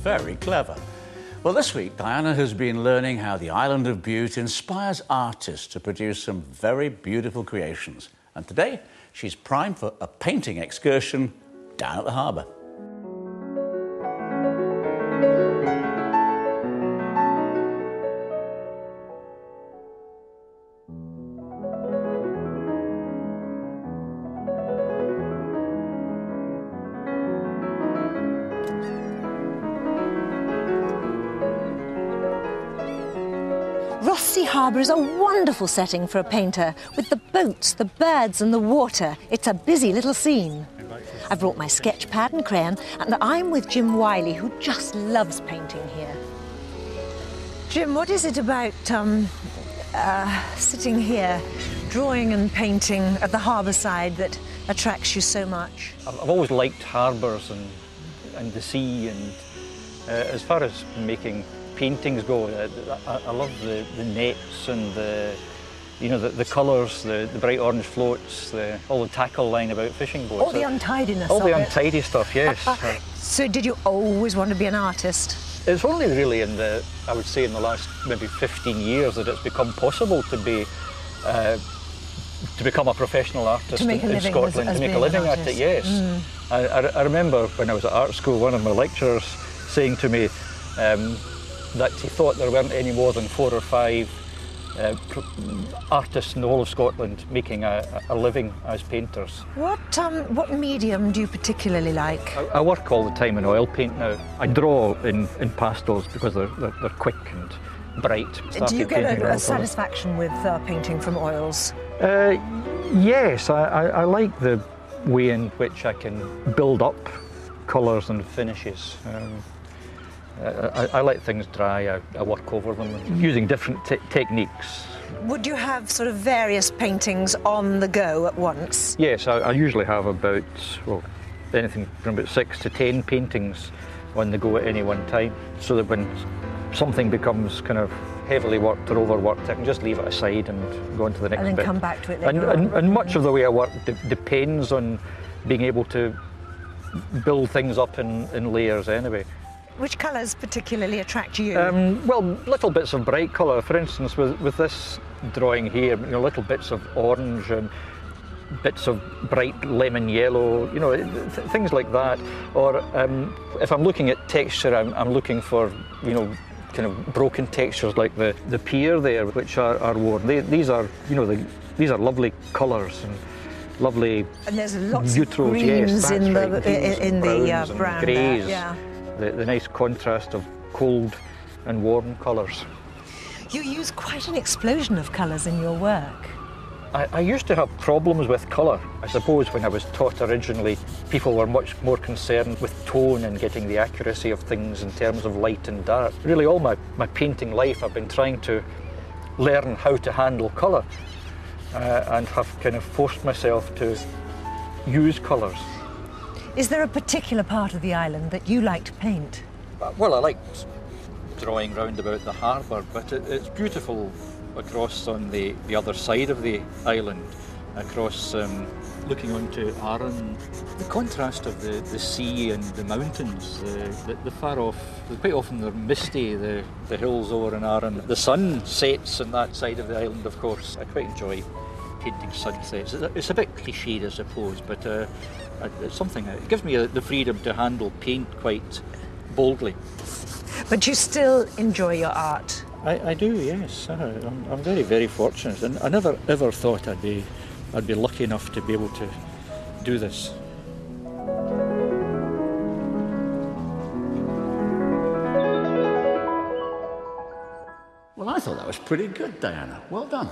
very clever. Well, this week, Diana has been learning how the island of Bute inspires artists to produce some very beautiful creations. And today, she's primed for a painting excursion down at the harbour. Rothsea Harbour is a wonderful setting for a painter, with the boats, the birds and the water. It's a busy little scene. I've brought my sketch pad and crayon, and I'm with Jim Wylie, who just loves painting here. Jim, what is it about sitting here, drawing and painting at the harbour side that attracts you so much? I've always liked harbours and the sea, and as far as making paintings go, I love the nets and the colours, the bright orange floats, all the tackle line about fishing boats. All the untidiness all of the it. untidy stuff, yes. So did you always want to be an artist? It's only really I would say in the last maybe 15 years that it's become possible to become a professional artist in Scotland, to make a living at it, yes. I remember when I was at art school, one of my lecturers saying to me that he thought there weren't any more than 4 or 5 artists in the whole of Scotland making a living as painters. What medium do you particularly like? I work all the time in oil paint now. I draw in pastels because they're quick and bright. Do you get a satisfaction with painting from oils? Yes, I like the way in which I can build up colours and finishes. I let things dry, I work over them using different techniques. Would you have sort of various paintings on the go at once? Yes, I usually have about, well, anything from about 6 to 10 paintings on the go at any one time, so that when something becomes kind of heavily worked or overworked, I can just leave it aside and go on to the next bit. And then come back to it later and much of the way I work depends on being able to build things up in layers anyway. Which colours particularly attract you? Well, little bits of bright colour. For instance, with this drawing here, little bits of orange and bits of bright lemon yellow, things like that. Or if I'm looking at texture, I'm looking for, kind of broken textures like the pier there, which are worn. These are, these are lovely colours and lovely and there's lots neutrals, of greens yes, in the brown greys. there, yeah. The nice contrast of cold and warm colours. You use quite an explosion of colours in your work. I used to have problems with colour. I suppose when I was taught originally, people were much more concerned with tone and getting the accuracy of things in terms of light and dark. Really all my painting life I've been trying to learn how to handle colour and have kind of forced myself to use colours. Is there a particular part of the island that you like to paint? Well, I liked drawing round about the harbour, but it's beautiful across on the other side of the island, across looking onto Arran. The contrast of the sea and the mountains, the far off, quite often they're misty, the hills over in Arran. The sun sets on that side of the island, of course. I quite enjoy painting sunsets. It's a bit cliched, I suppose, but it's something, it gives me the freedom to handle paint quite boldly. But you still enjoy your art? I do, yes. I'm very, very fortunate, and I never ever thought I'd be lucky enough to be able to do this. Well, I thought that was pretty good, Diana. Well done.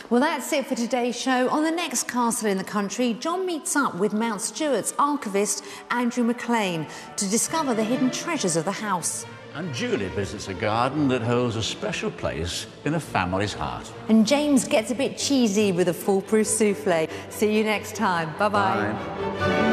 Well, that's it for today's show. On the next Castle in the Country, John meets up with Mount Stuart's archivist Andrew MacLean to discover the hidden treasures of the house. And Julie visits a garden that holds a special place in a family's heart. And James gets a bit cheesy with a foolproof souffle. See you next time. Bye-bye. Bye.